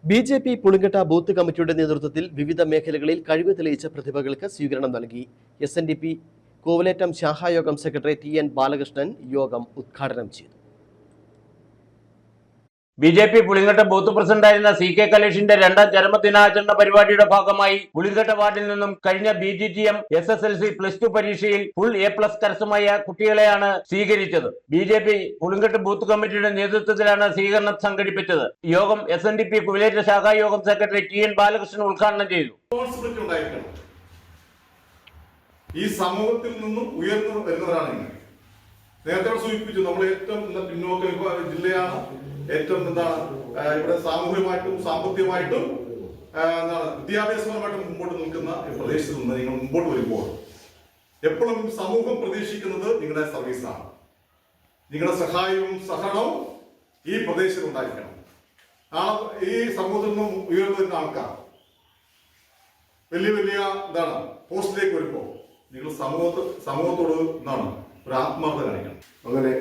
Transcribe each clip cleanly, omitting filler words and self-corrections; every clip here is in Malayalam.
ബി.ജെ.പി. പുളിങ്കട്ട ബൂത്ത് കമ്മിറ്റിയുടെ നേതൃത്വത്തിൽ വിവിധ മേഖലകളിൽ കഴിവ് തെളിയിച്ച പ്രതിഭകൾക്ക് സ്വീകരണം നൽകി. എസ്.എൻ.ഡി.പി. കോവലേറ്റം ശാഖായോഗം സെക്രട്ടറി ടി.എൻ. ബാലകൃഷ്ണൻ യോഗം ഉദ്ഘാടനം ചെയ്തു. ബി.ജെ.പി. പുളിങ്കട്ട ബൂത്ത് പ്രസിഡന്റായിരുന്ന സി.കെ. കലേഷിന്റെ രണ്ടാം ജന്മദിനാചരണ പരിപാടിയുടെ ഭാഗമായി പുളിങ്കട്ട വാർഡിൽ നിന്നും കഴിഞ്ഞ ബി.ജി.ടി.എം. എസ്.എസ്.എൽ.സി. +2 പരീക്ഷയിൽ ഫുൾ A+ കരസ്ഥമായ കുട്ടികളെയാണ് സ്വീകരിച്ചത്. ബി.ജെ.പി. പുളിങ്കട്ട ബൂത്ത് കമ്മിറ്റിയുടെ നേതൃത്വത്തിലാണ് സ്വീകരണം സംഘടിപ്പിച്ചത്. യോഗം എസ്.എൻ.ഡി.പി. കുവലേറ്റ ശാഖായോഗം സെക്രട്ടറി ടി.എൻ. ബാലകൃഷ്ണൻ ഉദ്ഘാടനം ചെയ്തു. ഈ സമൂഹത്തിൽ നിന്നും ഉയർന്നു വരുന്നവരാണ് നിങ്ങൾ. നേരത്തെ സൂചിപ്പിച്ചു, നമ്മൾ ഏറ്റവും പിന്നോക്ക ജില്ലയാണ്. ഏറ്റവും ഇവിടെ സാമൂഹികമായിട്ടും സാമ്പത്തികമായിട്ടും വിദ്യാഭ്യാസപരമായിട്ടും മുമ്പോട്ട് നിൽക്കുന്ന പ്രദേശത്ത് നിന്ന് നിങ്ങൾ മുമ്പോട്ട് വരുമ്പോൾ എപ്പോഴും സമൂഹം പ്രതീക്ഷിക്കുന്നത് നിങ്ങളുടെ സർവീസാണ്. നിങ്ങളുടെ സഹായവും സഹകരണവും ഈ പ്രദേശത്ത് ഉണ്ടായിരിക്കണം. ഈ സമൂഹത്തിൽ നിന്നും ഉയർന്നു വരുന്ന ആൾക്കാർ വലിയ പോസ്റ്റിലേക്ക് വരുമ്പോൾ നിങ്ങൾ സമൂഹത്തോട് ഒരു ആത്മാർത്ഥത കാണിക്കണം. അങ്ങനെ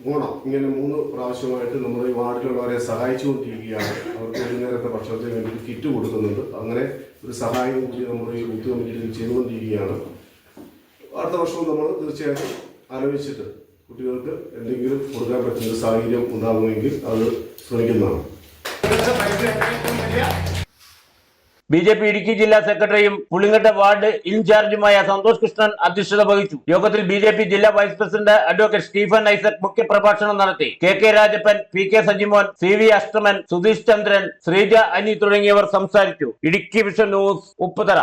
ഓണം ഇങ്ങനെ 3 പ്രാവശ്യമായിട്ട് നമ്മുടെ ഈ വാർഡിലുള്ളവരെ സഹായിച്ചുകൊണ്ടിരിക്കുകയാണ്. അവർക്ക് ഒരു നേരത്തെ ഭക്ഷണത്തിന് വേണ്ടി കിറ്റ് കൊടുക്കുന്നുണ്ട്. അങ്ങനെ ഒരു സഹായം കൂടി നമ്മുടെ ഈ ബൂത്ത് കമ്മിറ്റിയിൽ ചെയ്തുകൊണ്ടിരിക്കുകയാണ്. അടുത്ത വർഷവും നമ്മൾ തീർച്ചയായിട്ടും ആലോചിച്ചിട്ട് കുട്ടികൾക്ക് എന്തെങ്കിലും കൊടുക്കാൻ പറ്റുന്ന സാഹചര്യം ഉണ്ടാകുമെങ്കിൽ അത് ശ്രമിക്കുന്നതാണ്. ബി.ജെ.പി. ഇടുക്കി ജില്ലാ സെക്രട്ടറിയും പുളിങ്കട്ട വാർഡ് ഇൻചാർജുമായ സന്തോഷ് കൃഷ്ണൻ അധ്യക്ഷത വഹിച്ചു. യോഗത്തിൽ ബി.ജെ.പി. ജില്ലാ vice president advocate Stephen Isaac മുഖ്യപ്രഭാഷണം നടത്തി. K Rajappan, P K. Sajimon, C V. Ashtaman, Sudheesh Chandran, Sreeja Ani തുടങ്ങിയവർ സംസാരിച്ചു. Idukki vision news Upputhara.